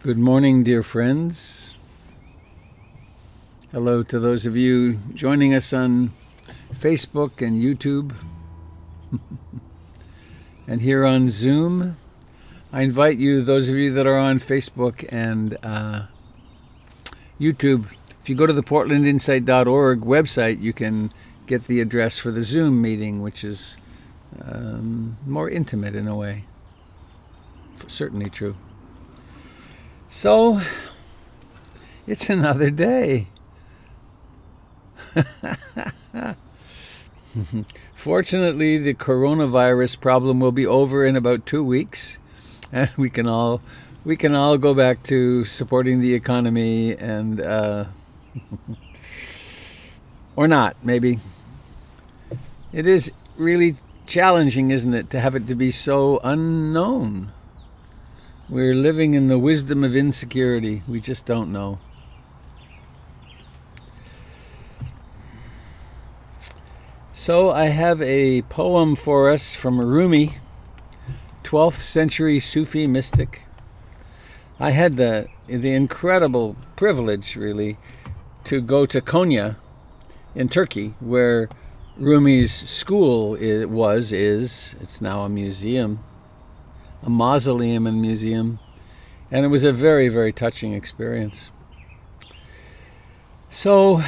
Good morning, dear friends. Hello to those of you joining us on Facebook and YouTube and here on Zoom. I invite you, those of you that are on Facebook and YouTube, if you go to the portlandinsight.org website, you can get the address for the Zoom meeting, which is more intimate in a way. Certainly true. So, it's another day. Fortunately, the coronavirus problem will be over in about 2 weeks, and we can all go back to supporting the economy and or not, maybe. It is really challenging, isn't it, to have it to be so unknown. We're living in the wisdom of insecurity. We just don't know. So I have a poem for us from Rumi, 12th century Sufi mystic. I had the incredible privilege, really, to go to Konya in Turkey, where Rumi's school is. It's now a museum, a mausoleum and museum, and it was a very, very touching experience. So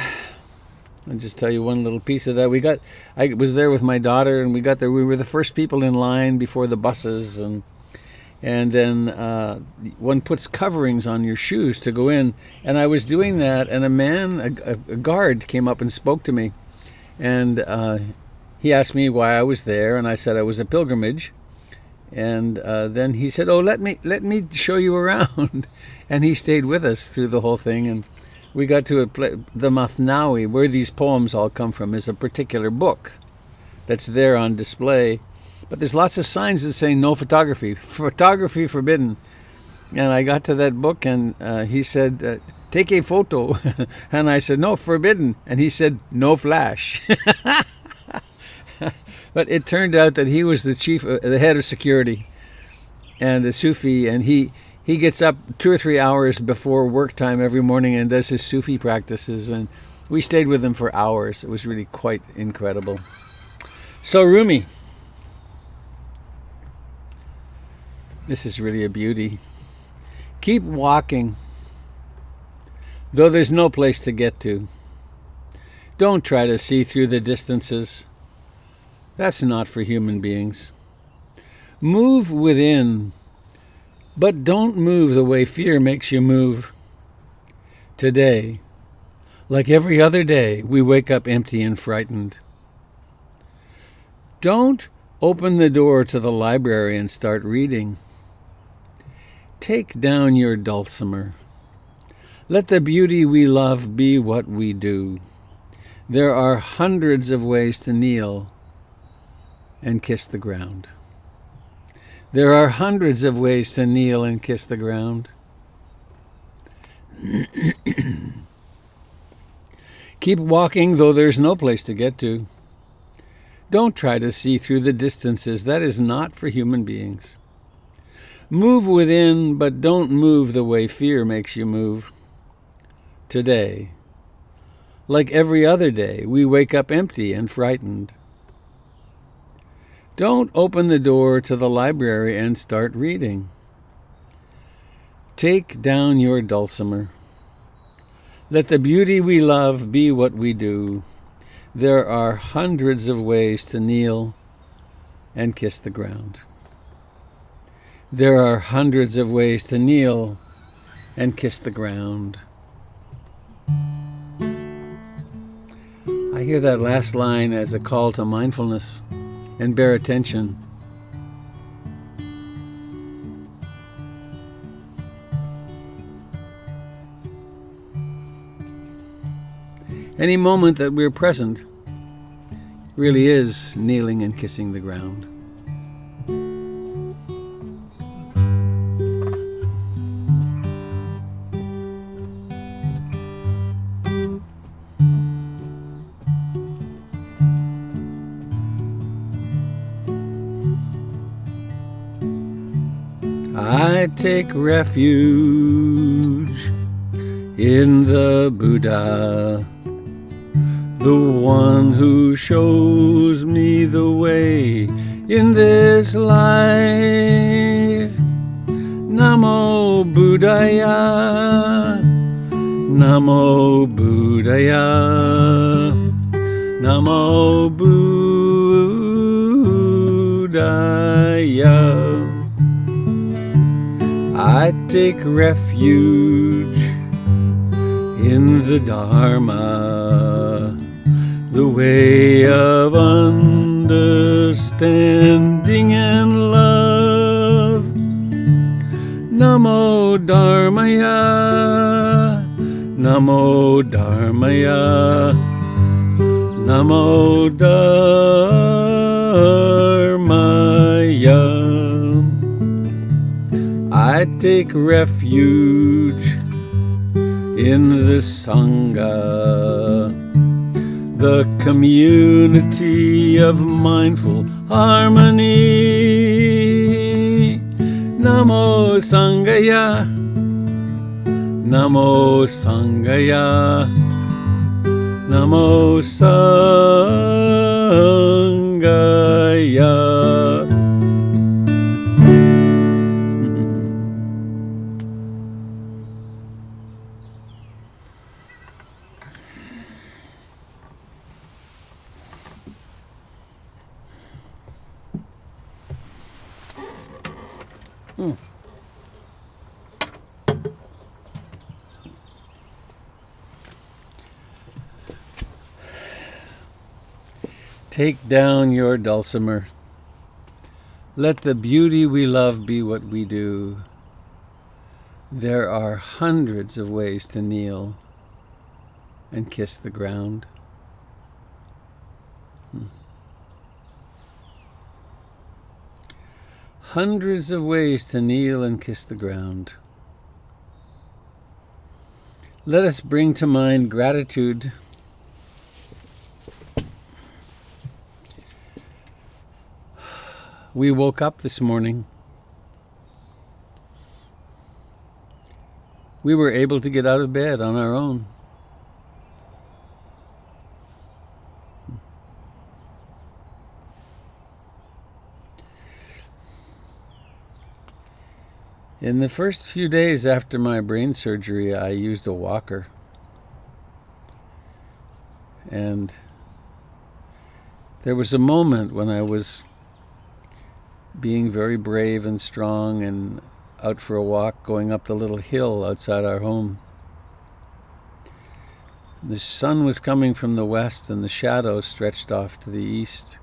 I'll just tell you one little piece of that. I was there with my daughter, and we got there. We were the first people in line before the buses, and then one puts coverings on your shoes to go in. And I was doing that, and a guard came up and spoke to me, and he asked me why I was there, and I said I was a pilgrimage. And then he said, "Oh, let me show you around," and he stayed with us through the whole thing. And we got to the Mathnawi, where these poems all come from, is a particular book that's there on display. But there's lots of signs that say no photography, photography forbidden. And I got to that book, and he said, "Take a photo," and I said, "No, forbidden." And he said, "No flash." But it turned out that he was the head of security, and a Sufi, and he gets up 2 or 3 hours before work time every morning and does his Sufi practices, and we stayed with him for hours. It was really quite incredible. So Rumi, this is really a beauty. Keep walking, though there's no place to get to. Don't try to see through the distances. That's not for human beings. Move within, but don't move the way fear makes you move. Today, like every other day, we wake up empty and frightened. Don't open the door to the library and start reading. Take down your dulcimer. Let the beauty we love be what we do. There are hundreds of ways to kneel and kiss the ground. There are hundreds of ways to kneel and kiss the ground. Keep walking, though there's no place to get to. Don't try to see through the distances. That is not for human beings. Move within, but don't move the way fear makes you move. Today, like every other day, we wake up empty and frightened. Don't open the door to the library and start reading. Take down your dulcimer. Let the beauty we love be what we do. There are hundreds of ways to kneel and kiss the ground. There are hundreds of ways to kneel and kiss the ground. I hear that last line as a call to mindfulness and bear attention. Any moment that we're present really is kneeling and kissing the ground. I take refuge in the Buddha, the one who shows me the way in this life. Namo Buddhaya, Namo Buddhaya, Namo Buddhaya. I take refuge in the Dharma, the way of understanding and love. Namo Dharmaya, Namo Dharmaya, Namo Dharmaya. I take refuge in the Sangha, the community of mindful harmony. Namo Sangaya, Namo Sangaya, Namo Sangaya. Take down your dulcimer. Let the beauty we love be what we do. There are hundreds of ways to kneel and kiss the ground. Hundreds of ways to kneel and kiss the ground. Let us bring to mind gratitude. We woke up this morning. We were able to get out of bed on our own. In the first few days after my brain surgery, I used a walker. And there was a moment when I was being very brave and strong and out for a walk, going up the little hill outside our home. The sun was coming from the west and the shadow stretched off to the east.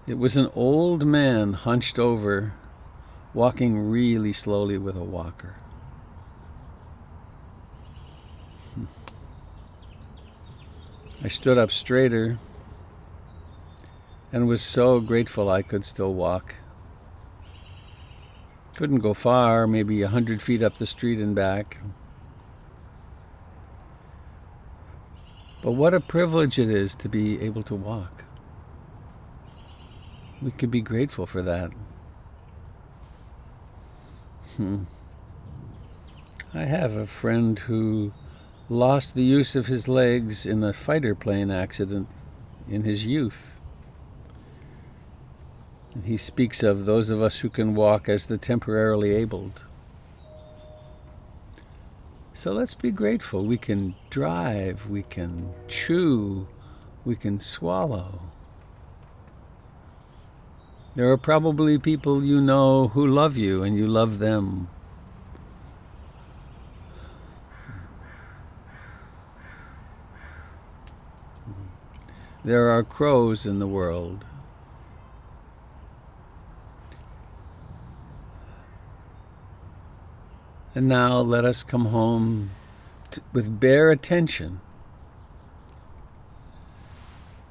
It was an old man hunched over, walking really slowly with a walker. I stood up straighter and was so grateful I could still walk. Couldn't go far, maybe 100 feet up the street and back. But what a privilege it is to be able to walk. We could be grateful for that. I have a friend who lost the use of his legs in a fighter plane accident in his youth. And he speaks of those of us who can walk as the temporarily abled. So let's be grateful. We can drive, we can chew, we can swallow. There are probably people you know who love you and you love them. There are crows in the world. And now let us come home with bare attention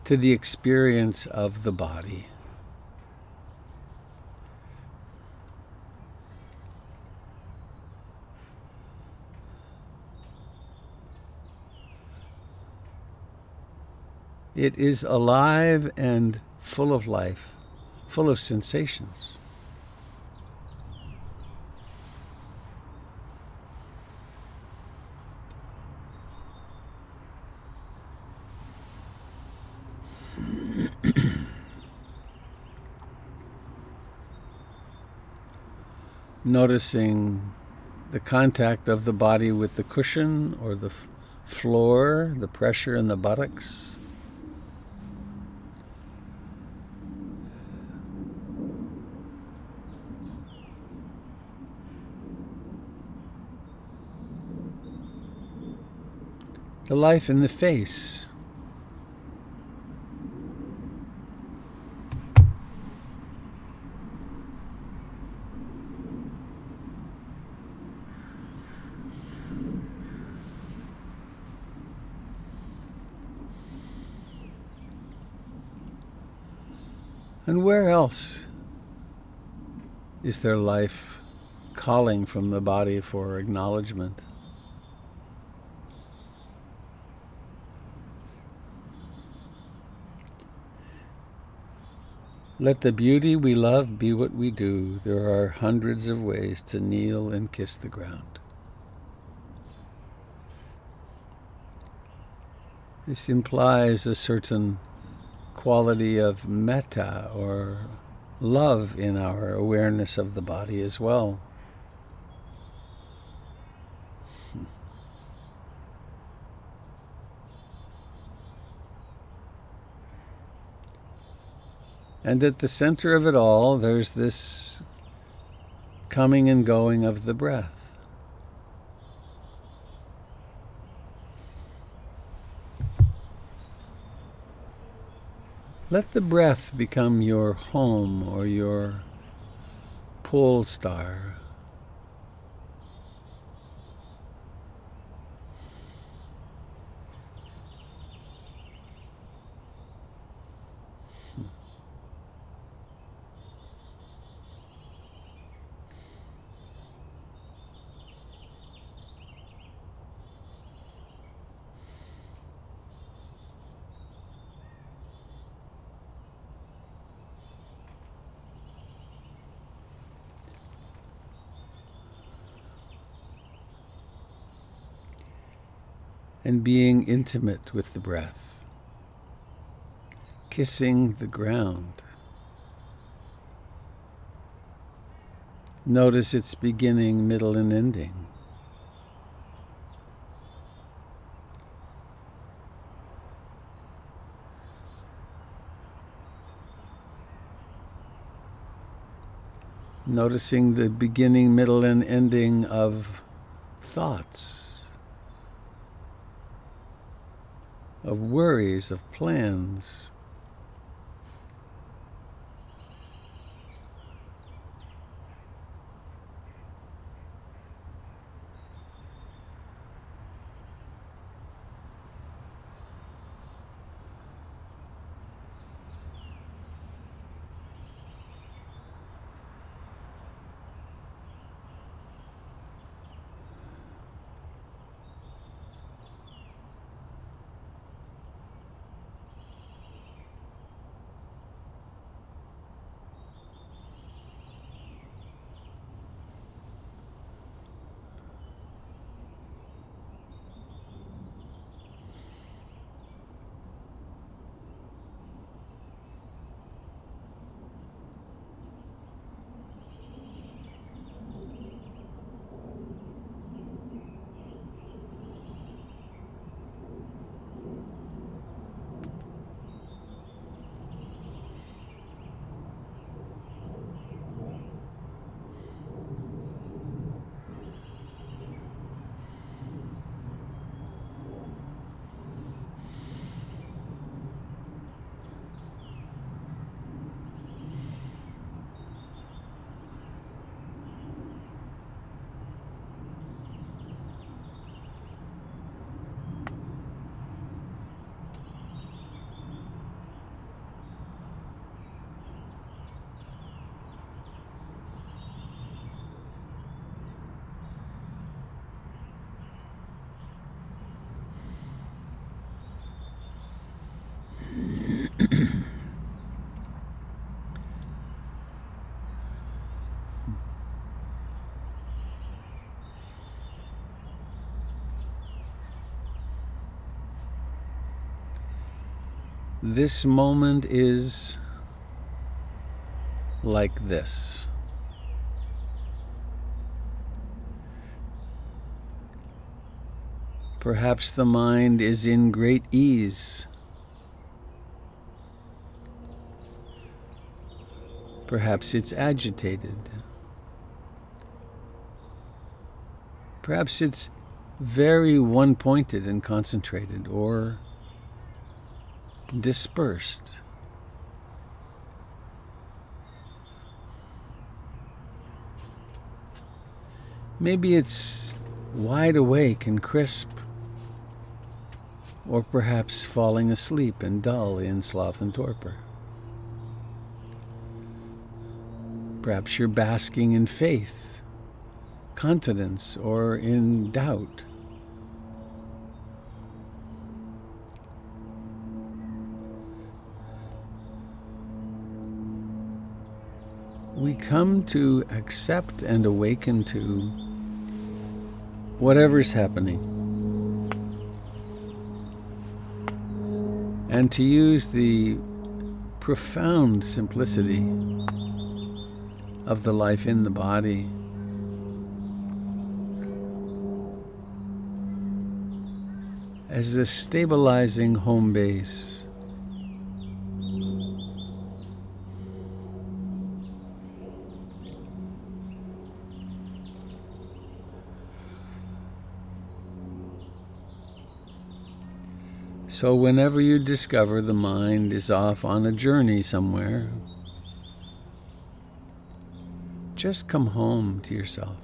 to the experience of the body. It is alive and full of life, full of sensations. Noticing the contact of the body with the cushion or the floor, the pressure in the buttocks. The life in the face. And where else is there life calling from the body for acknowledgement? Let the beauty we love be what we do. There are hundreds of ways to kneel and kiss the ground. This implies a certain quality of metta or love in our awareness of the body as well. And at the center of it all, there's this coming and going of the breath. Let the breath become your home or your pole star. And being intimate with the breath, kissing the ground. Notice its beginning, middle, and ending. Noticing the beginning, middle, and ending of thoughts, of worries, of plans. This moment is like this. Perhaps the mind is in great ease. Perhaps it's agitated. Perhaps it's very one-pointed and concentrated, or dispersed. Maybe it's wide awake and crisp, or perhaps falling asleep and dull in sloth and torpor. Perhaps you're basking in faith, confidence, or in doubt. We come to accept and awaken to whatever's happening, and to use the profound simplicity of the life in the body as a stabilizing home base. So whenever you discover the mind is off on a journey somewhere, just come home to yourself.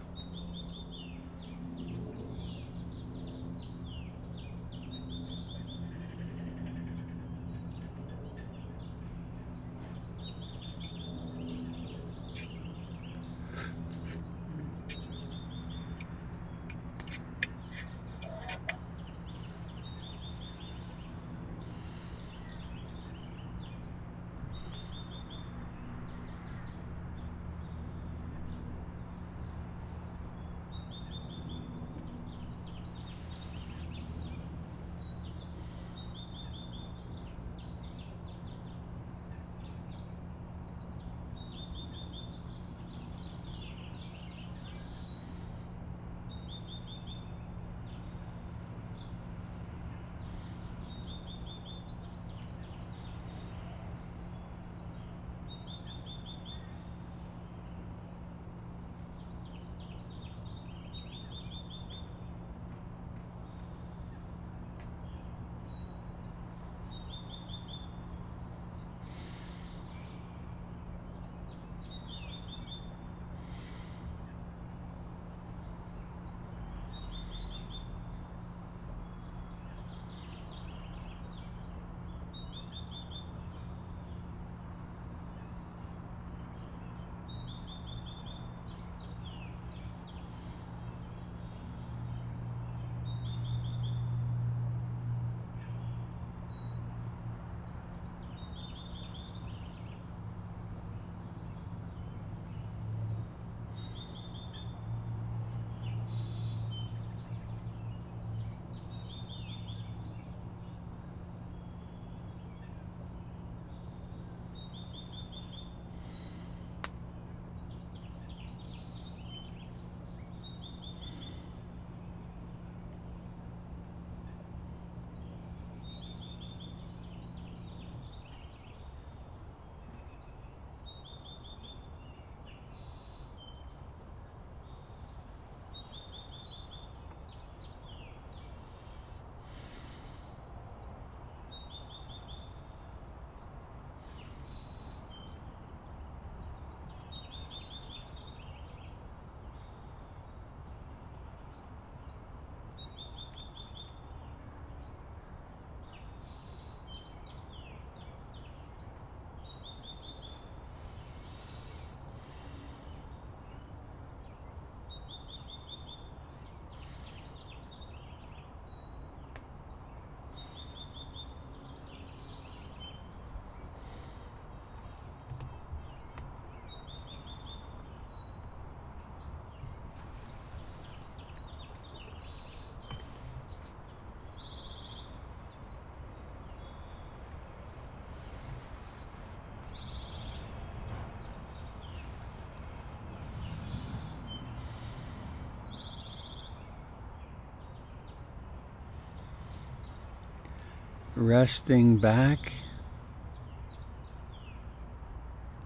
resting back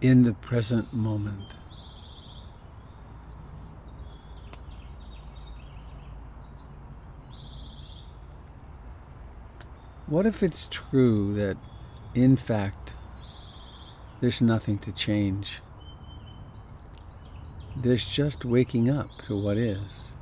in the present moment. What if it's true that, in fact, there's nothing to change? There's just waking up to what is.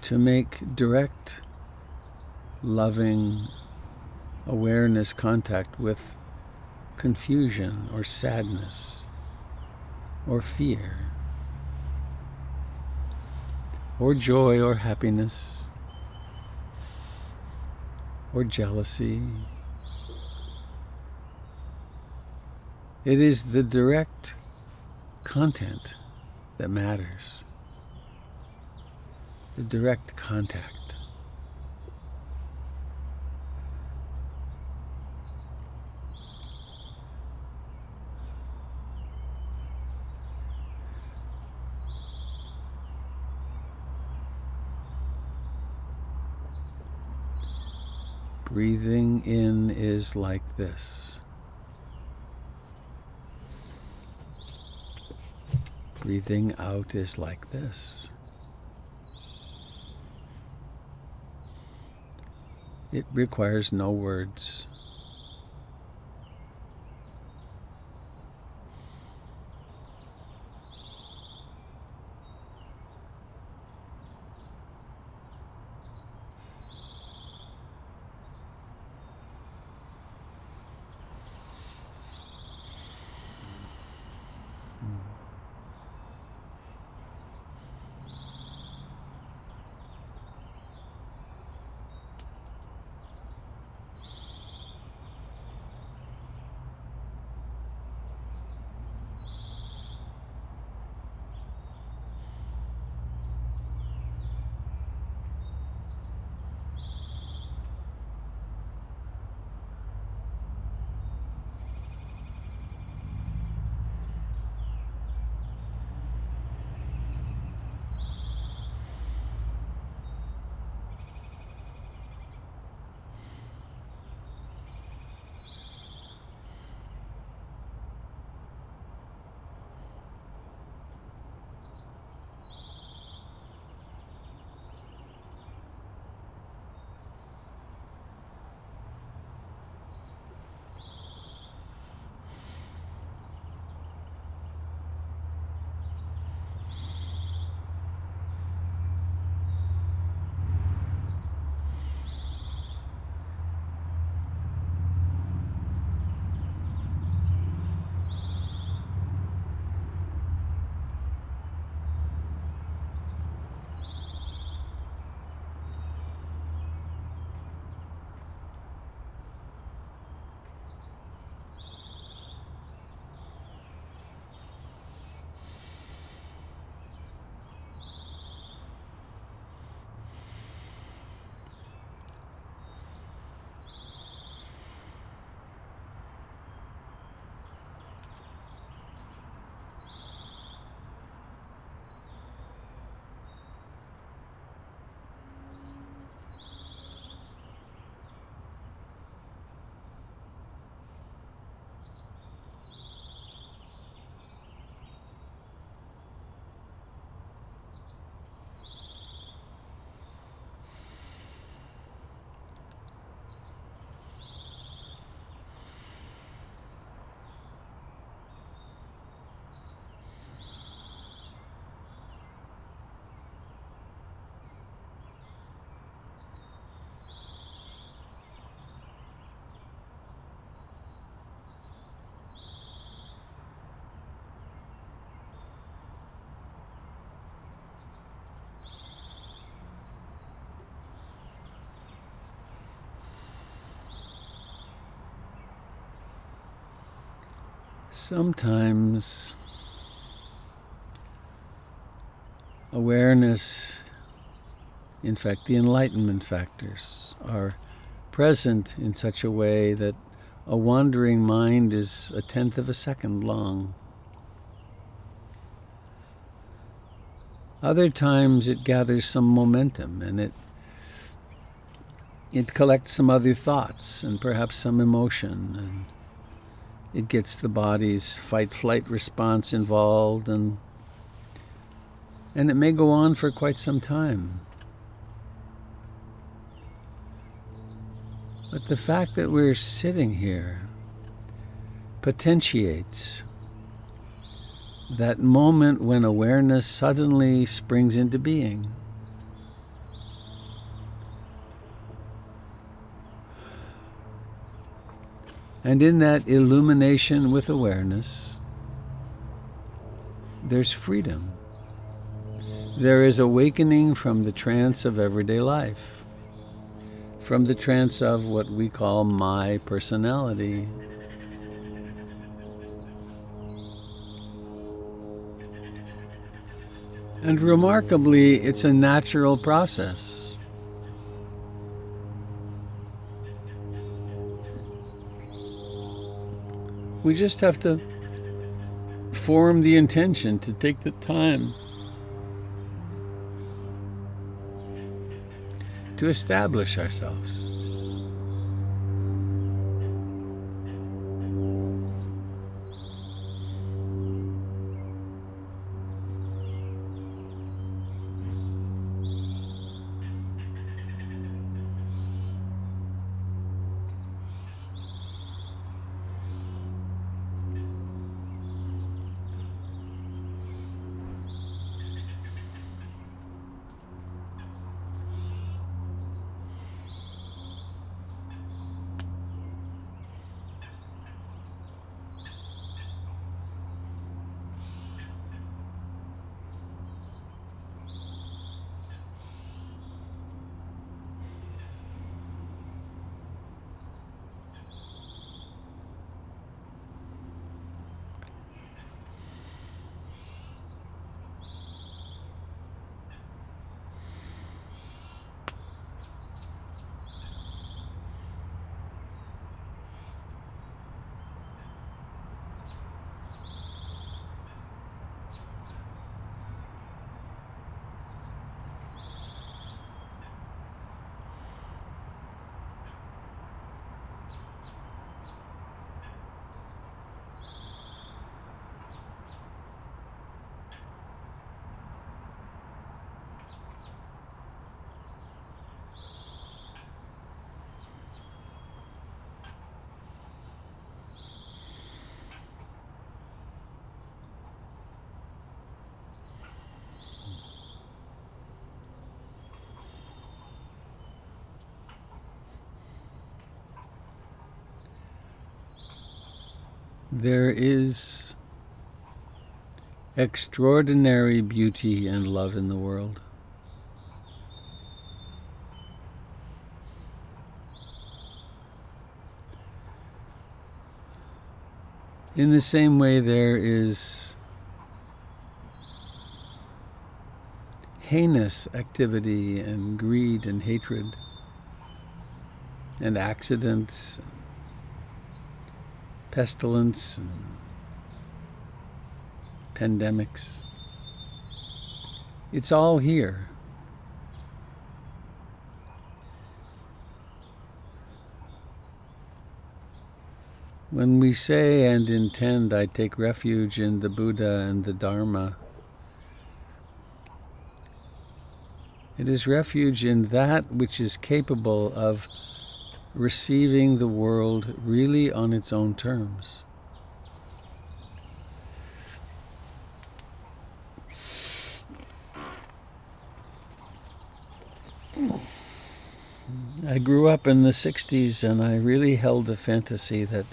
To make direct, loving awareness contact with confusion or sadness or fear or joy or happiness or jealousy. It is the direct content that matters. The direct contact. Breathing in is like this. Breathing out is like this. It requires no words. Sometimes awareness, in fact, the enlightenment factors are present in such a way that a wandering mind is a tenth of a second long. Other times it gathers some momentum and it collects some other thoughts and perhaps some emotion, and it gets the body's fight-flight response involved, and it may go on for quite some time. But the fact that we're sitting here potentiates that moment when awareness suddenly springs into being. And in that illumination with awareness, there's freedom. There is awakening from the trance of everyday life, from the trance of what we call my personality. And remarkably, it's a natural process. We just have to form the intention to take the time to establish ourselves. There is extraordinary beauty and love in the world. In the same way, there is heinous activity and greed and hatred and accidents, pestilence and pandemics. It's all here. When we say and intend, I take refuge in the Buddha and the Dharma, it is refuge in that which is capable of receiving the world really on its own terms. I grew up in the 60s and I really held the fantasy that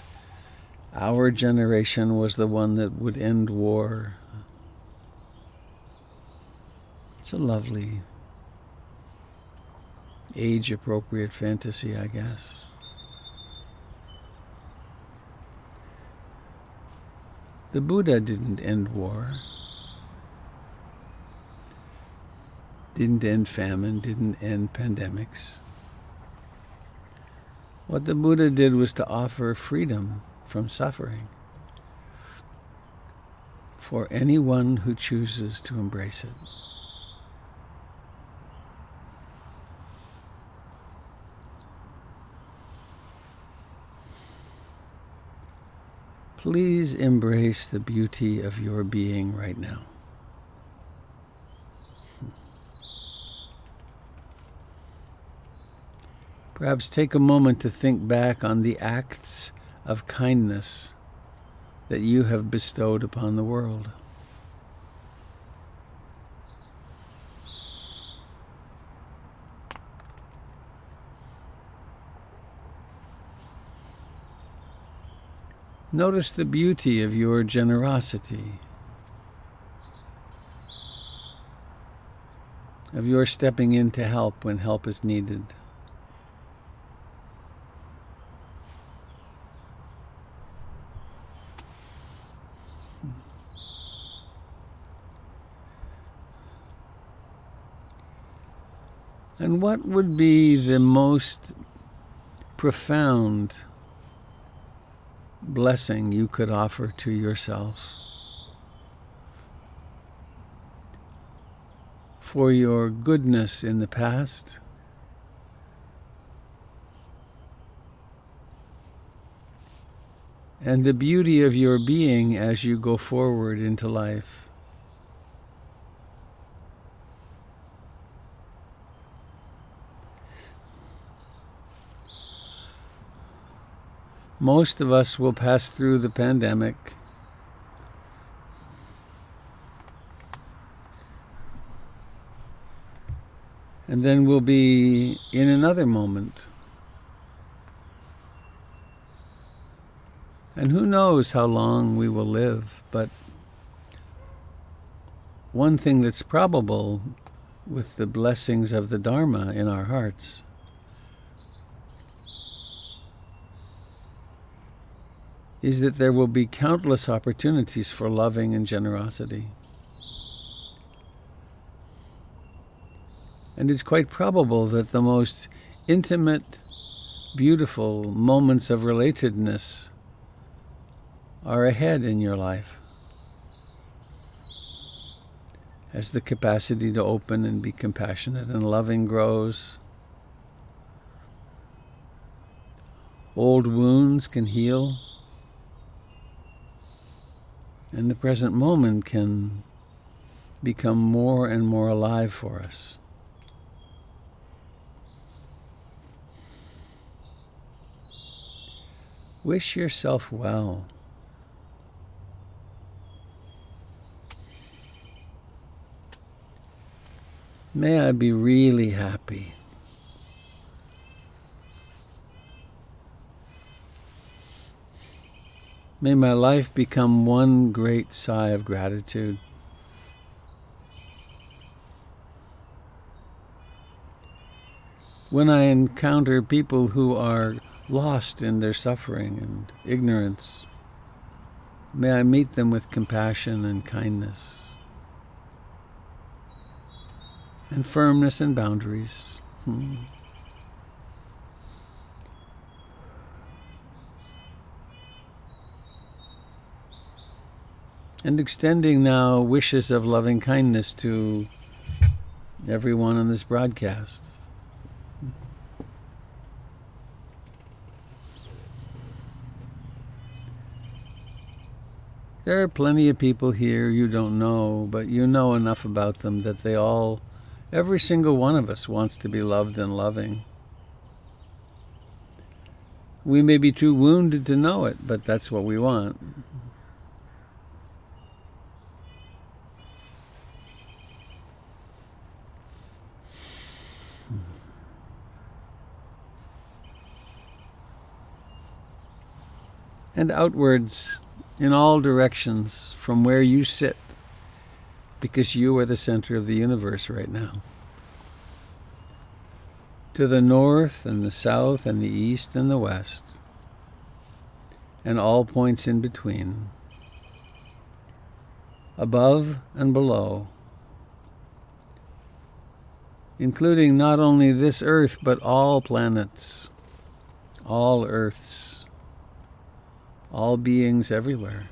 our generation was the one that would end war. It's a lovely, age-appropriate fantasy, I guess. The Buddha didn't end war. didn't end famine, didn't end pandemics. What the Buddha did was to offer freedom from suffering for anyone who chooses to embrace it. Please embrace the beauty of your being right now. Perhaps take a moment to think back on the acts of kindness that you have bestowed upon the world. Notice the beauty of your generosity, of your stepping in to help when help is needed. And what would be the most profound blessing you could offer to yourself for your goodness in the past and the beauty of your being as you go forward into life? Most of us will pass through the pandemic and then we'll be in another moment. And who knows how long we will live, but one thing that's probable with the blessings of the Dharma in our hearts is that there will be countless opportunities for loving and generosity. And it's quite probable that the most intimate, beautiful moments of relatedness are ahead in your life. As the capacity to open and be compassionate and loving grows, old wounds can heal, and the present moment can become more and more alive for us. Wish yourself well. May I be really happy. May my life become one great sigh of gratitude. When I encounter people who are lost in their suffering and ignorance, may I meet them with compassion and kindness and firmness and boundaries. And extending now wishes of loving kindness to everyone on this broadcast. There are plenty of people here you don't know, but you know enough about them that every single one of us wants to be loved and loving. We may be too wounded to know it, but that's what we want. And outwards, in all directions, from where you sit, because you are the center of the universe right now. To the north and the south and the east and the west, and all points in between, above and below, including not only this Earth, but all planets, all Earths, all beings everywhere.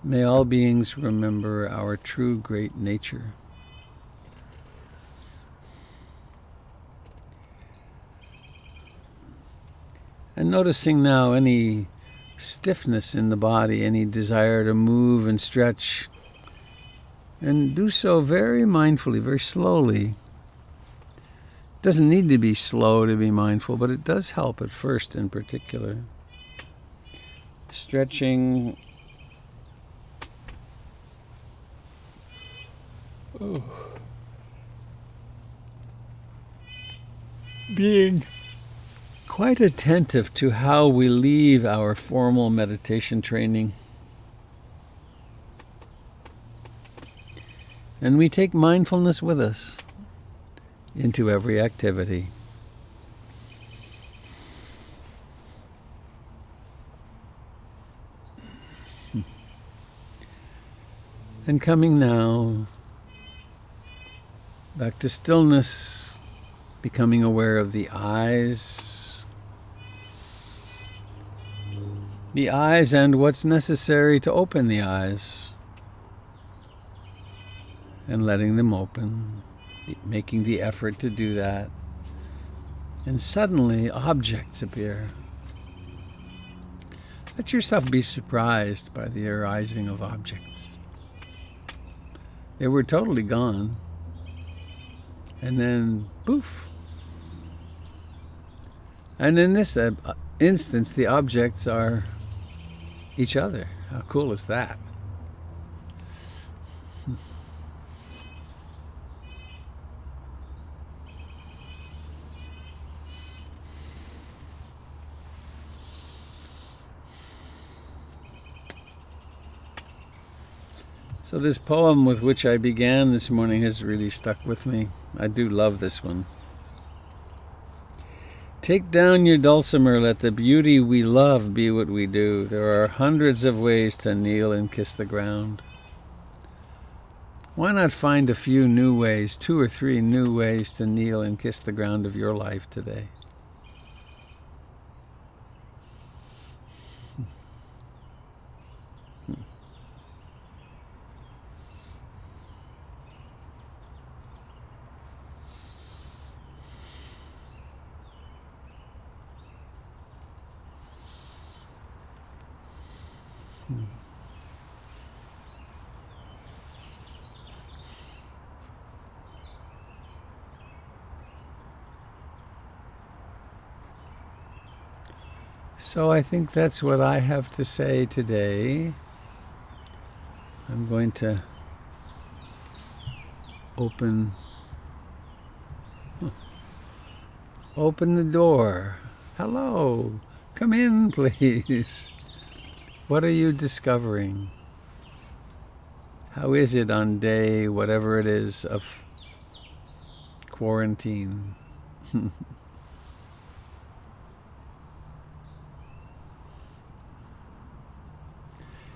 May all beings remember our true great nature. And noticing now any stiffness in the body, any desire to move and stretch, and do so very mindfully, very slowly. It doesn't need to be slow to be mindful, but it does help at first in particular. Stretching. Oh. Being quite attentive to how we leave our formal meditation training. And we take mindfulness with us into every activity. And coming now back to stillness, becoming aware of the eyes. The eyes and what's necessary to open the eyes. And letting them open, making the effort to do that. And suddenly objects appear. Let yourself be surprised by the arising of objects. They were totally gone. And then, poof. And in this instance, the objects are each other. How cool is that? So this poem with which I began this morning has really stuck with me. I do love this one. Take down your dulcimer, let the beauty we love be what we do. There are hundreds of ways to kneel and kiss the ground. Why not find a few new ways, 2 or 3 new ways to kneel and kiss the ground of your life today? So I think that's what I have to say today. I'm going to open the door. Hello, come in, please. What are you discovering? How is it on day, whatever it is, of quarantine?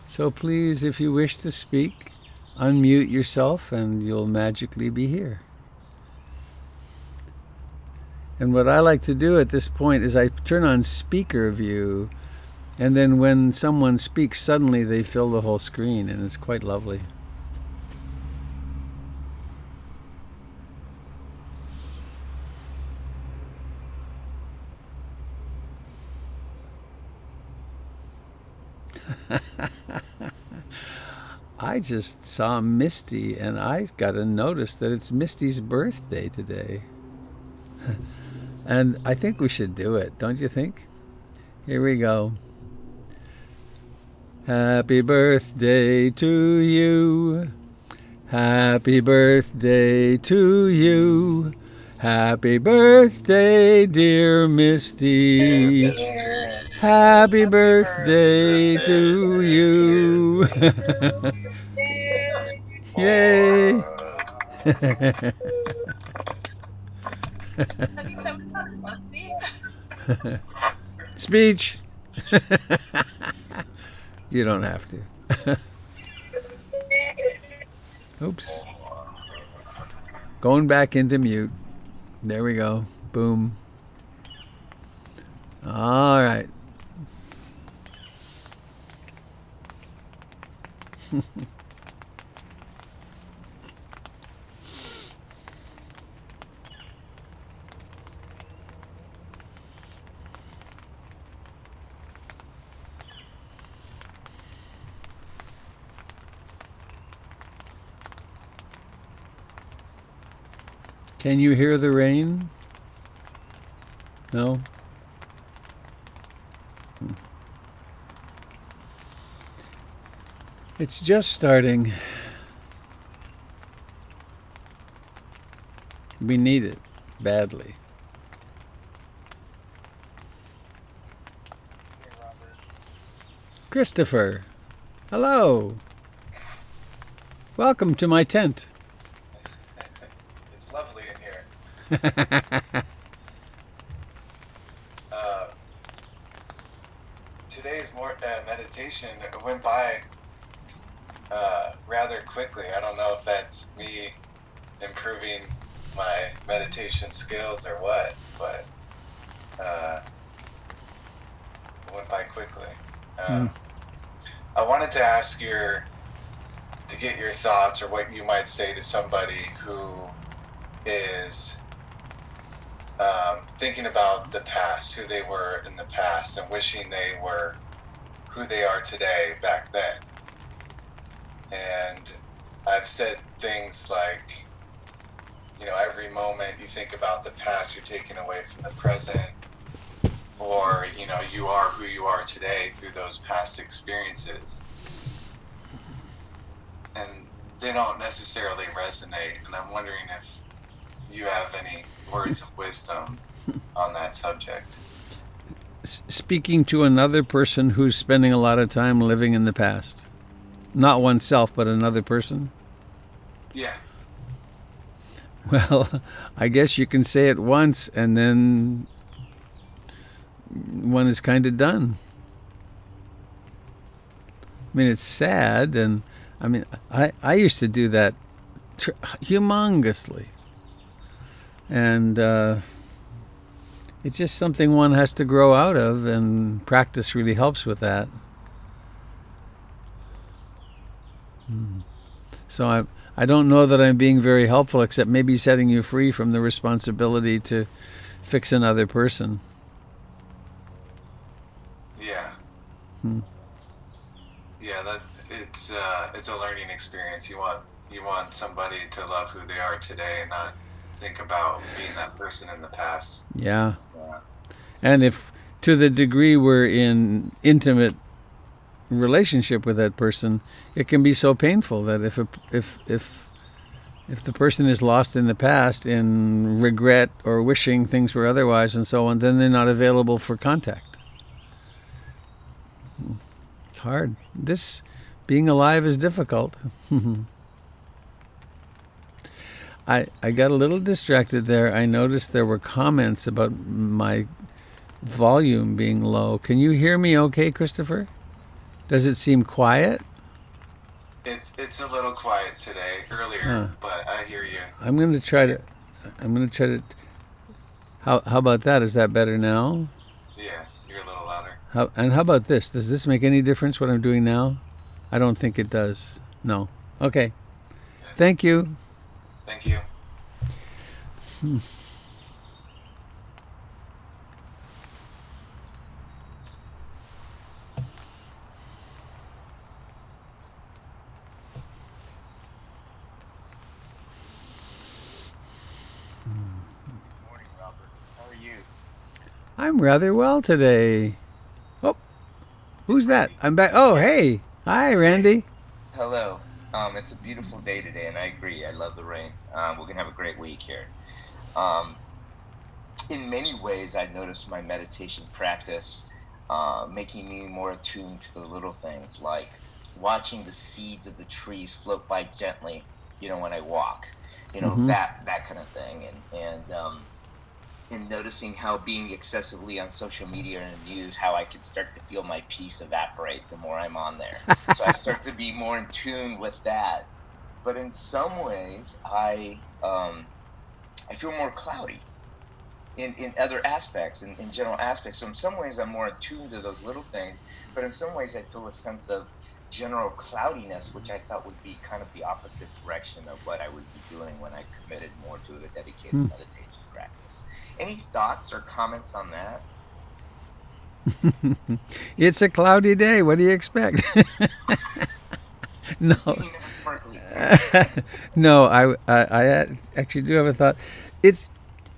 So please, if you wish to speak, unmute yourself and you'll magically be here. And what I like to do at this point is I turn on speaker view, and then when someone speaks, suddenly they fill the whole screen, and it's quite lovely. I just saw Misty, and I got to notice that it's Misty's birthday today. And I think we should do it, don't you think? Here we go. Happy birthday to you. Happy birthday to you. Happy birthday, dear Misty. Happy birthday to you. Yay. Speech. You don't have to. Oops. Going back into mute. There we go. Boom. All right. Can you hear the rain? No? It's just starting. We need it badly. Hey, Robert. Christopher, hello. Welcome to my tent. It's lovely in here. Uh, today's meditation went by rather quickly. I don't know if that's me improving my meditation skills or what, but it went by quickly. Hmm. I wanted to to get your thoughts or what you might say to somebody who is thinking about the past, who they were in the past, and wishing they were who they are today back then. And I've said things like, every moment you think about the past, you're taking away from the present, or, you are who you are today through those past experiences. And they don't necessarily resonate. And I'm wondering if you have any words of wisdom on that subject. Speaking to another person who's spending a lot of time living in the past. Not oneself, but another person. Yeah. Well, I guess you can say it once and then one is kind of done. I mean, it's sad, and I mean, I used to do that humongously. And it's just something one has to grow out of, and practice really helps with that. So I don't know that I'm being very helpful, except maybe setting you free from the responsibility to fix another person. Yeah. Hmm. Yeah, that it's a learning experience. You want somebody to love who they are today and not think about being that person in the past. Yeah. Yeah. And if to the degree we're in intimate relationship with that person, it can be so painful that if the person is lost in the past in regret or wishing things were otherwise and so on, then they're not available for contact. It's hard. This being alive is difficult. I got a little distracted there. I noticed there were comments about my volume being low. Can you hear me okay, Christopher? Does it seem quiet? It's a little quiet today, Huh. earlier, but I hear you. I'm going to try to I'm going to try to how about that? Is that better now? Yeah, you're a little louder. How about this? Does this make any difference what I'm doing now? I don't think it does. No. Okay. Yeah. Thank you. Thank you. Morning, Robert. How are you? I'm rather well today. Oh, who's that? Randy. I'm back. Oh, Yeah. hey. Hi, Hey. Randy. Hello. It's a beautiful day today, and I agree. I love the rain. We're gonna have a great week here. Um, in many ways, I noticed my meditation practice making me more attuned to the little things, like watching the seeds of the trees float by gently. When I walk, Mm-hmm. that kind of thing, and noticing how being excessively on social media and news, how I could start to feel my peace evaporate the more I'm on there. So I start to be more in tune with that. but in some ways, I feel more cloudy in other aspects, in general aspects. So in some ways, I'm more attuned to those little things, but in some ways, I feel a sense of general cloudiness, which I thought would be kind of the opposite direction of what I would be doing when I committed more to a dedicated Hmm. meditation practice. Any thoughts or comments on that? It's a cloudy day. What do you expect? No, Speaking metaphorically. no. I actually do have a thought. It's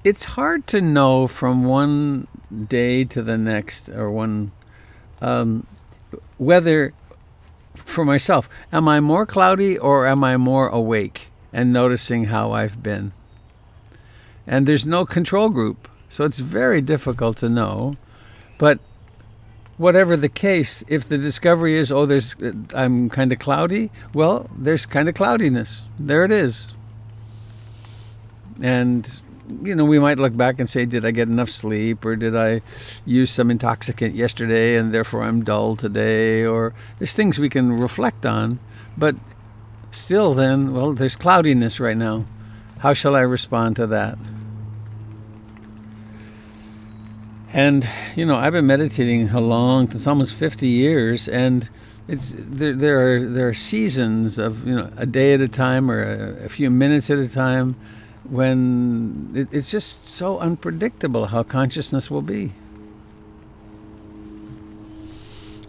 it's hard to know from one day to the next, or one um, whether for myself, am I more cloudy or am I more awake and noticing how I've been? And there's no control group, so it's very difficult to know. But whatever the case, if the discovery is, oh, there's I'm kind of cloudy, well, there's kind of cloudiness. There it is. And we might look back and say, did I get enough sleep, or did I use some intoxicant yesterday and therefore I'm dull today? Or there's things we can reflect on, but still, then, well, there's cloudiness right now. How shall I respond to that? And I've been meditating it's almost 50 years, and it's there are seasons of a day at a time, or a few minutes at a time, when it's just so unpredictable how consciousness will be.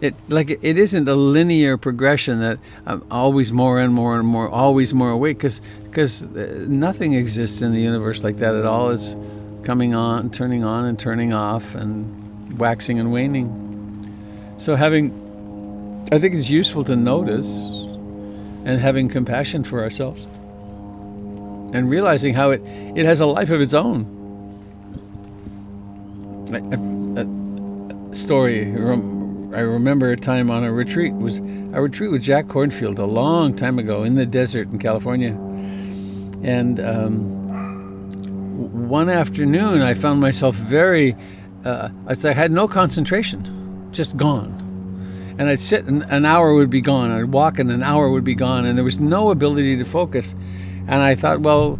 It isn't a linear progression that I'm always more and more and more, always more awake, because nothing exists in the universe like that at all. It's coming on, and turning off, and waxing and waning. So I think it's useful to notice, and having compassion for ourselves, and realizing how it has a life of its own. A story. I remember a time on a retreat with Jack Kornfield a long time ago in the desert in California, and one afternoon I found myself very. I had no concentration, just gone. And I'd sit and an hour would be gone. I'd walk and an hour would be gone, and there was no ability to focus. And I thought, well,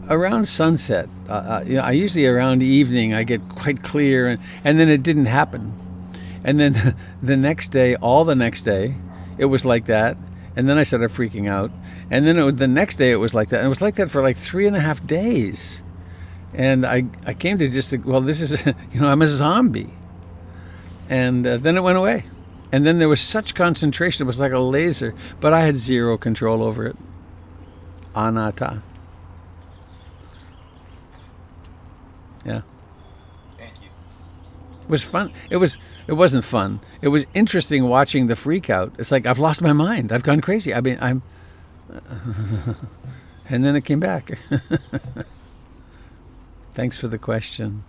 around sunset, I usually around evening I get quite clear, and then it didn't happen. And then all the next day, it was like that. And then I started freaking out. And then the next day it was like that. And it was like that for like 3.5 days. And I came to just, well, this is, I'm a zombie. And then it went away. And then there was such concentration, it was like a laser. But I had zero control over it. Anatta. Yeah. Thank you. It was fun. It wasn't fun. It was interesting watching the freak out. It's like, I've lost my mind. I've gone crazy. I mean, and then it came back. Thanks for the question,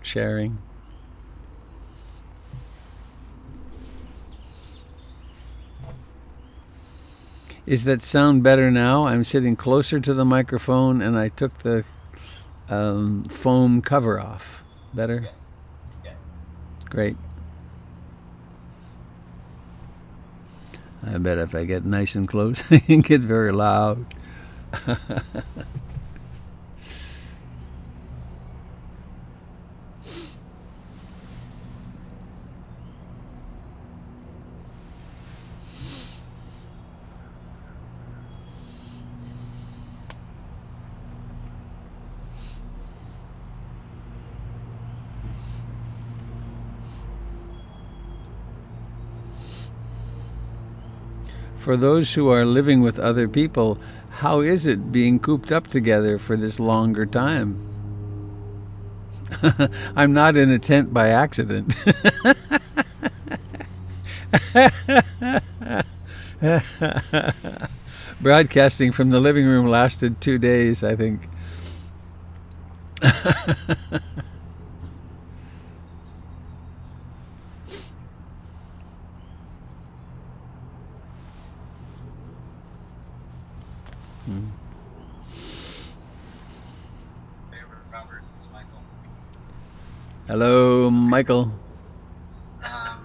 sharing. Is that sound better now? I'm sitting closer to the microphone, and I took the foam cover off. Better? Yes. Yes. Great. I bet if I get nice and close, I can get very loud. For those who are living with other people, how is it being cooped up together for this longer time? I'm not in a tent by accident. Broadcasting from the living room lasted 2 days, I think. Hey, Robert, it's Michael. Hello, Michael. Um,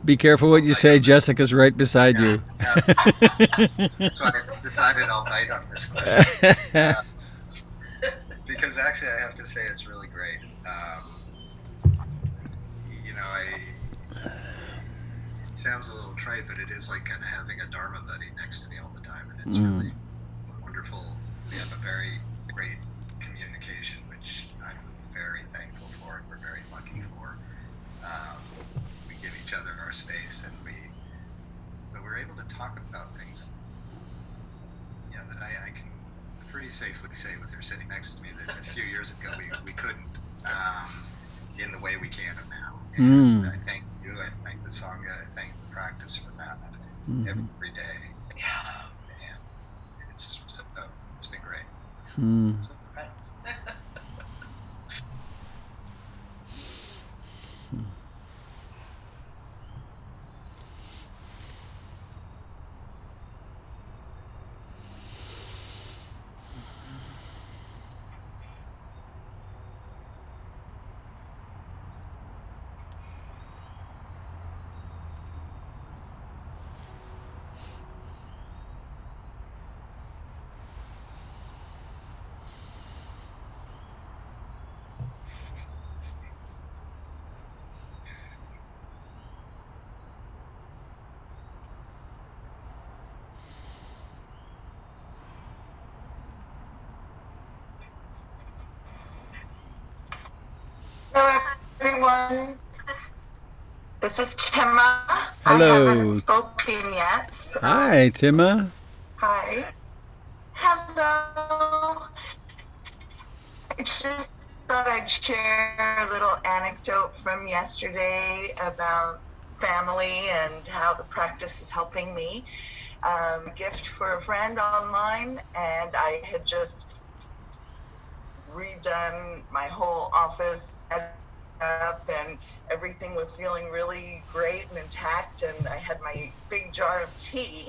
Be careful what you say. Jessica's right beside you. Yeah. That's why I decided I'll bite on this question. Because actually, I have to say it's really great. You know, it sounds a little trite, but it is like kind of having a Dharma buddy next to me all the time, and it's really wonderful. We have a very great communication, which I'm very thankful for, and we're very lucky for. We give each other our space, and but we're able to talk about things, you know, that I can pretty safely say with her sitting next to me that a few years ago we couldn't, in the way we can now. And I thank you, I thank the Sangha, I thank the practice for that every day. Yeah, and it's been great. So, thanks. Hello, everyone. This is Tima. Hello. I haven't spoken yet. So Hi, Tima. hi. Hello. I just thought I'd share a little anecdote from yesterday about family and how the practice is helping me. Gift for a friend online, and I had just redone my whole office up, and everything was feeling really great and intact, and I had my big jar of tea,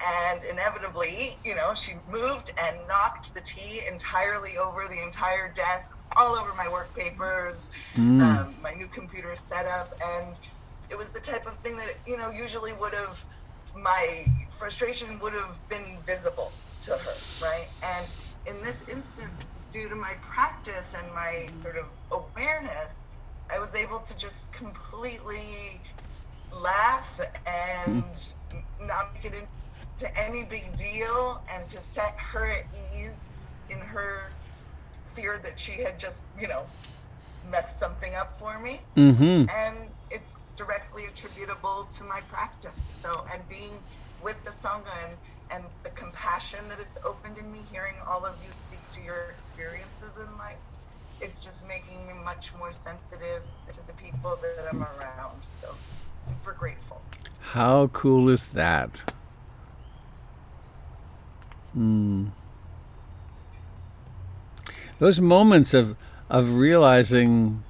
and inevitably, you know, she moved and knocked the tea entirely over the entire desk, all over my work papers, my new computer setup, and it was the type of thing that, you know, usually my frustration would have been visible to her, right? And in this instant, due to my practice and my sort of awareness, I was able to just completely laugh and not make it into any big deal, and to set her at ease in her fear that she had just, you know, messed something up for me. And it's directly attributable to my practice. So, and being with the Sangha and the compassion that it's opened in me, hearing all of you speak to your experiences in life, it's just making me much more sensitive to the people that I'm around. So super grateful. How cool is that? Those moments of realizing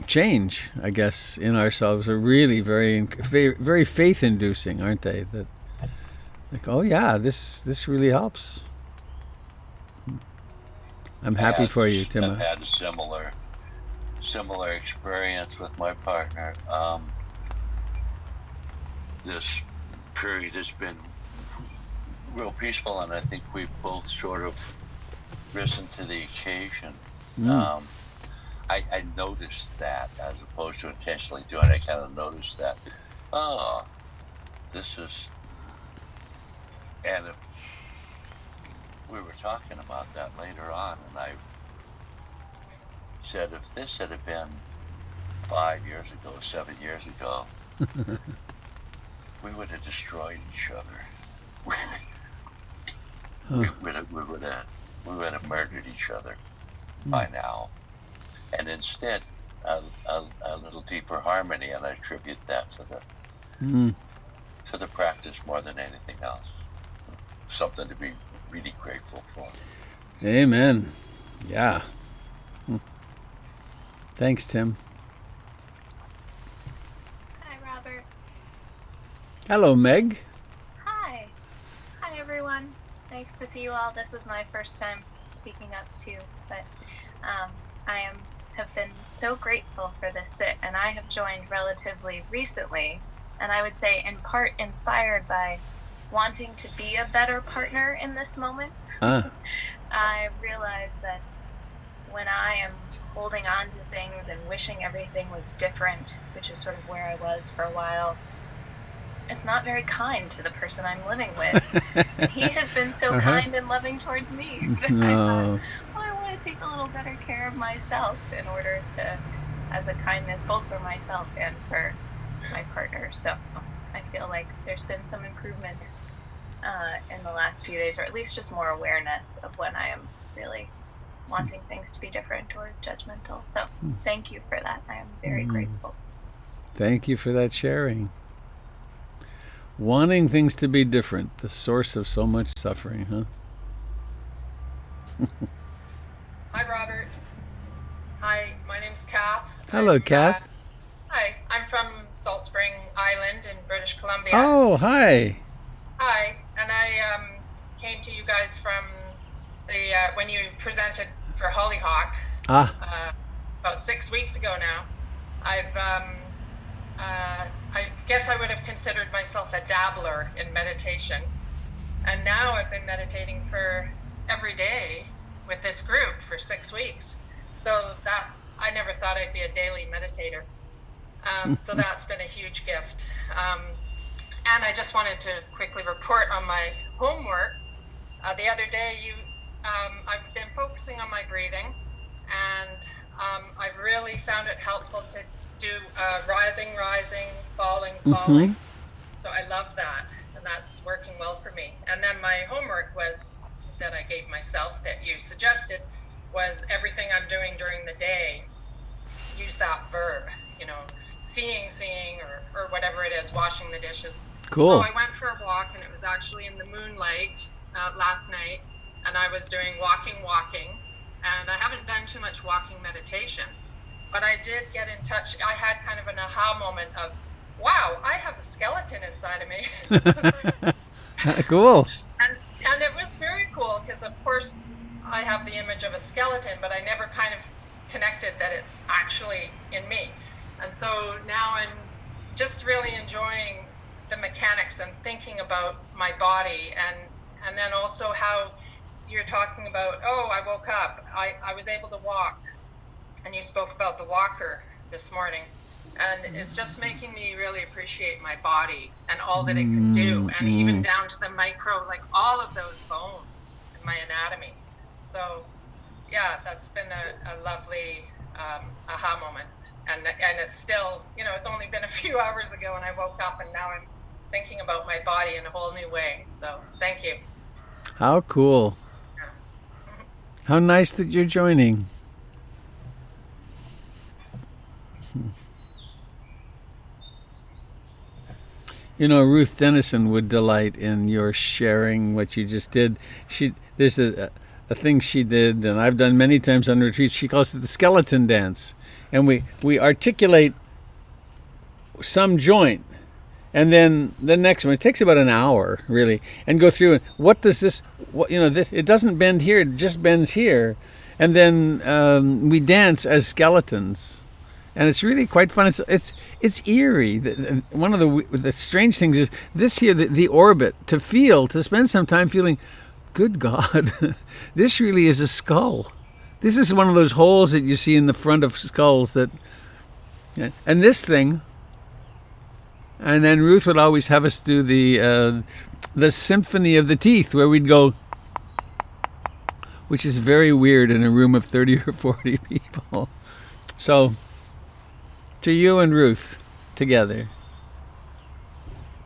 change, I guess, in ourselves are really very, very faith-inducing, aren't they? That, like, oh yeah, this really helps. I'm happy for you, I've Tima. had a similar experience with my partner. This period has been real peaceful, and I think we've both sort of risen to the occasion. I noticed that, as opposed to intentionally doing it. I kind of noticed that, oh, this is, and if we were talking about that later on, and I said, if this had been 5 years ago, 7 years ago, we would have destroyed each other. We would have murdered each other by now. And instead, a little deeper harmony, and I attribute that to the practice more than anything else. Something to be really grateful for. Amen. Yeah. Thanks, Tim. Hi, Robert. Hello, Meg. Hi. Hi, everyone. Nice to see you all. This is my first time speaking up too, but I am have been so grateful for this sit, and I have joined relatively recently, and I would say in part inspired by wanting to be a better partner in this moment. I realized that when I am holding on to things and wishing everything was different, which is sort of where I was for a while, it's not very kind to the person I'm living with. He has been so kind and loving towards me that I thought, well, I want to take a little better care of myself in order to, as a kindness, both for myself and for my partner. So I feel like there's been some improvement in the last few days, or at least just more awareness of when I am really wanting things to be different or judgmental. So thank you for that. I am very grateful. Thank you for that sharing. Wanting things to be different, the source of so much suffering, huh? Hi, Robert. Hi, my name's Kath. Hello, Kath. Hi, I'm from Salt Spring Island in British Columbia. Oh, hi. Hi, and I came to you guys from the when you presented for Hollyhock about 6 weeks ago now. I guess I would have considered myself a dabbler in meditation, and now I've been meditating for every day with this group for 6 weeks. So I never thought I'd be a daily meditator. So that's been a huge gift. And I just wanted to quickly report on my homework. The other day, I've been focusing on my breathing, and I've really found it helpful to do rising, falling. So I love that, and that's working well for me. And then my homework that I gave myself, that you suggested, was everything I'm doing during the day, use that verb, seeing, or whatever it is, washing the dishes. Cool. So I went for a walk, and it was actually in the moonlight last night, and I was doing walking, and I haven't done too much walking meditation, but I did get in touch. I had kind of an aha moment of, wow, I have a skeleton inside of me. Cool. And it was very cool because, of course, I have the image of a skeleton, but I never kind of connected that it's actually in me. And so now I'm just really enjoying the mechanics and thinking about my body, and then also how you're talking about, I woke up, I was able to walk, and you spoke about the walker this morning, and it's just making me really appreciate my body and all that it can do, and even down to the micro, like all of those bones in my anatomy. So yeah, that's been a lovely aha moment, and it's still, it's only been a few hours ago when I woke up, and now I'm thinking about my body in a whole new way. So thank you. How cool. How nice that you're joining. Ruth Dennison would delight in your sharing what you just did. There's a thing she did, and I've done many times on retreats. She calls it the skeleton dance, and we articulate some joint, and then the next one. It takes about an hour, really, and go through. What does this? It doesn't bend here; it just bends here, and then we dance as skeletons. And it's really quite fun. It's eerie. One of the strange things is this here, the orbit, to spend some time feeling, good God, this really is a skull. This is one of those holes that you see in the front of skulls and this thing. And then Ruth would always have us do the symphony of the teeth, where we'd go, which is very weird in a room of 30 or 40 people. So, to you and Ruth, together.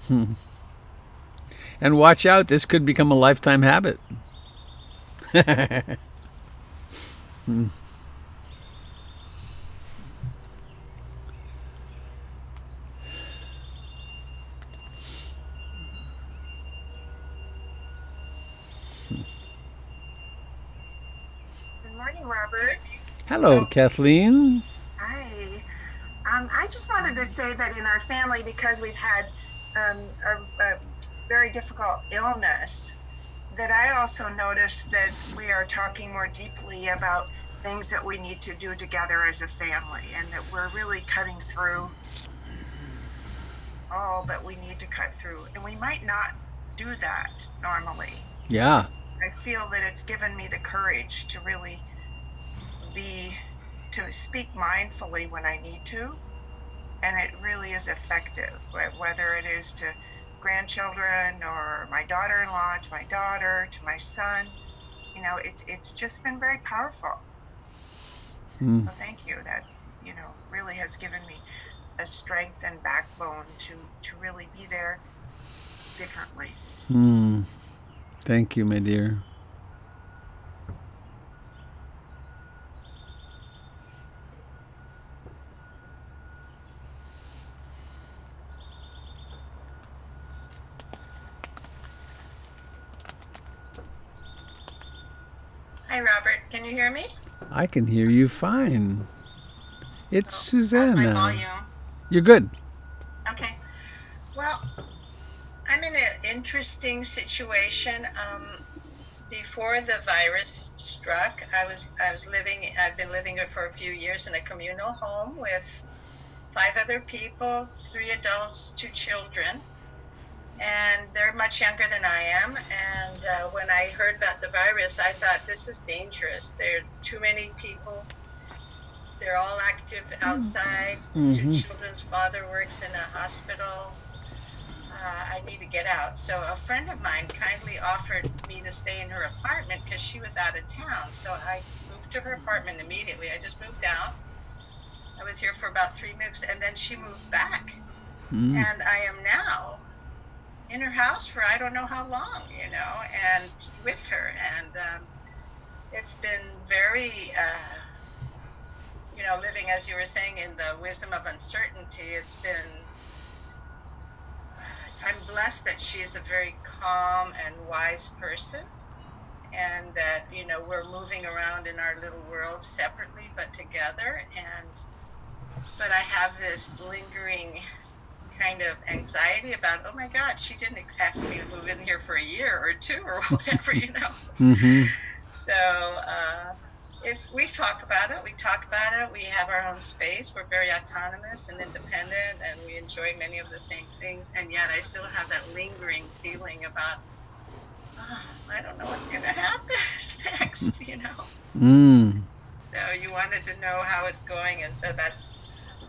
And watch out, this could become a lifetime habit. Good morning, Robert. Hello, Kathleen. Hi. I just wanted to say that in our family, because we've had a very difficult illness, that I also noticed that we are talking more deeply about things that we need to do together as a family, and that we're really cutting through all that we need to cut through. And we might not do that normally. Yeah. I feel that it's given me the courage to really to speak mindfully when I need to. And it really is effective, whether it is to grandchildren or my daughter-in-law, to my daughter, to my son. You know, it's just been very powerful. So thank you. That, you know, really has given me a strength and backbone to really be there differently. Thank you, my dear. Hi, Robert. Can you hear me? I can hear you fine. It's How's Susanna. my volume? You're good. Okay. Well, I'm in an interesting situation. Before the virus struck, I've been living here for a few years in a communal home with 5 other people, 3 adults, 2 children. And they're much younger than I am. And when I heard about the virus, I thought, this is dangerous. There are too many people. They're all active outside. 2 children's father works in a hospital. I need to get out. So a friend of mine kindly offered me to stay in her apartment because she was out of town. So I moved to her apartment immediately. I just moved out. I was here for about 3 weeks, and then she moved back. And I am now in her house for I don't know how long, you know, and with her. And it's been very, you know, living, as you were saying, in the wisdom of uncertainty. It's been, I'm blessed that she is a very calm and wise person, and that, you know, we're moving around in our little world separately but together. But I have this lingering kind of anxiety about, oh my God, she didn't ask me to move in here for a year or 2 or whatever, you know. So we talk about it. We have our own space. We're very autonomous and independent, and we enjoy many of the same things. And yet I still have that lingering feeling about, I don't know what's going to happen next, you know. So you wanted to know how it's going, and so that's,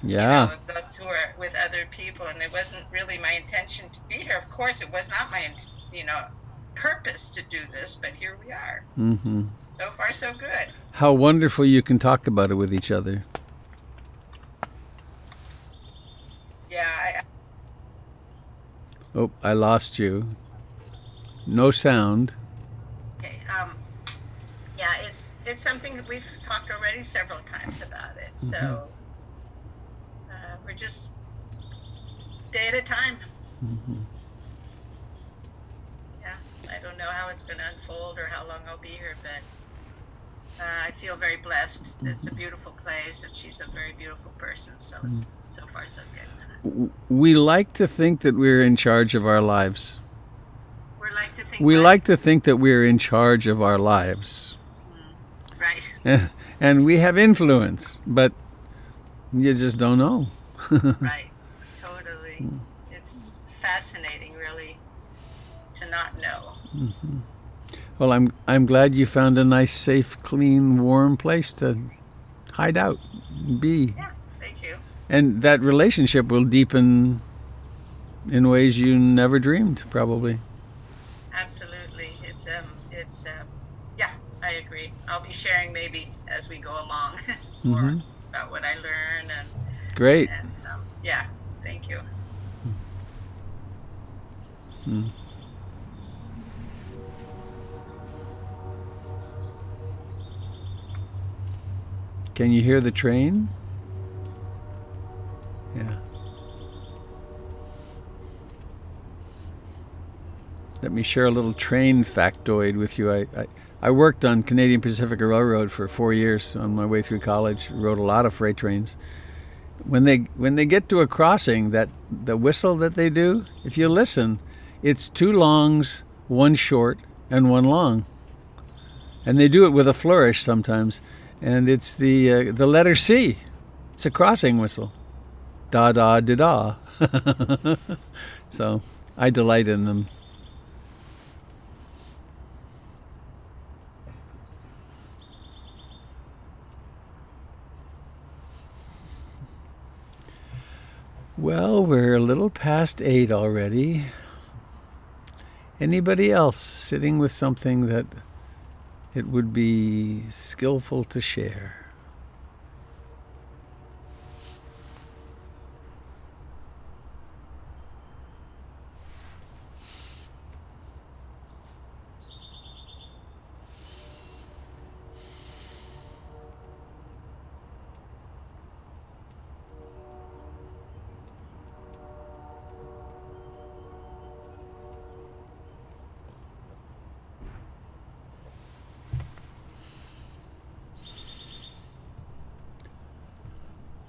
yeah. You know, those who are with other people, and it wasn't really my intention to be here. Of course, it was not my, you know, purpose to do this, but here we are. So far, so good. How wonderful you can talk about it with each other. Yeah. Oh, I lost you. No sound. Okay. Yeah, it's something that we've talked already several times about it. So we're just day at a time. Yeah, I don't know how it's going to unfold or how long I'll be here, but I feel very blessed. It's a beautiful place, and she's a very beautiful person. So it's so far so good. We like to think that we're in charge of our lives. We like to think that we're in charge of our lives. Right. And we have influence, but you just don't know. Right. Totally. It's fascinating, really, to not know. Well, I'm glad you found a nice, safe, clean, warm place to hide out, be. Yeah, thank you. And that relationship will deepen in ways you never dreamed, probably. Absolutely. It's yeah, I agree. I'll be sharing maybe as we go along more about what I learn and. Great. And, yeah, thank you. Can you hear the train? Yeah. Let me share a little train factoid with you. I worked on Canadian Pacific Railroad for 4 years on my way through college. Rode a lot of freight trains. When they get to a crossing, the whistle that they do, if you listen, it's 2 longs, 1 short, and 1 long. And they do it with a flourish sometimes. and it's the letter C. It's a crossing whistle. Da da da da. So I delight in them. Well, we're a little past 8 already. Anybody else sitting with something that it would be skillful to share?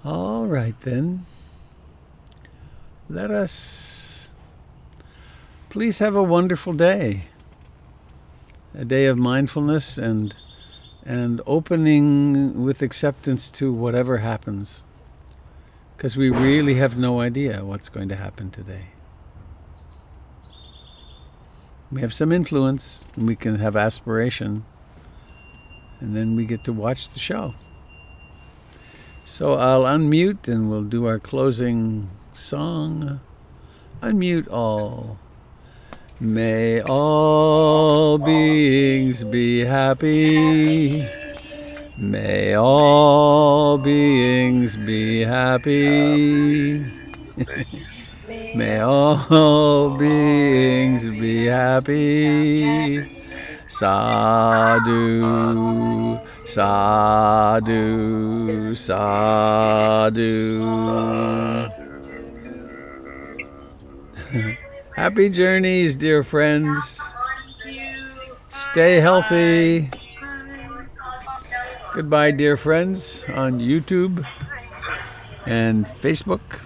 All right, then. Let us please have a wonderful day. A day of mindfulness and opening with acceptance to whatever happens. Because we really have no idea what's going to happen today. We have some influence, and we can have aspiration, and then we get to watch the show. So I'll unmute and we'll do our closing song. Unmute all. May all beings be happy. May all beings be happy. May all beings be happy. Sadhu. Sadhu, sadhu. Happy journeys, dear friends. Stay healthy. Goodbye, dear friends, on YouTube and Facebook.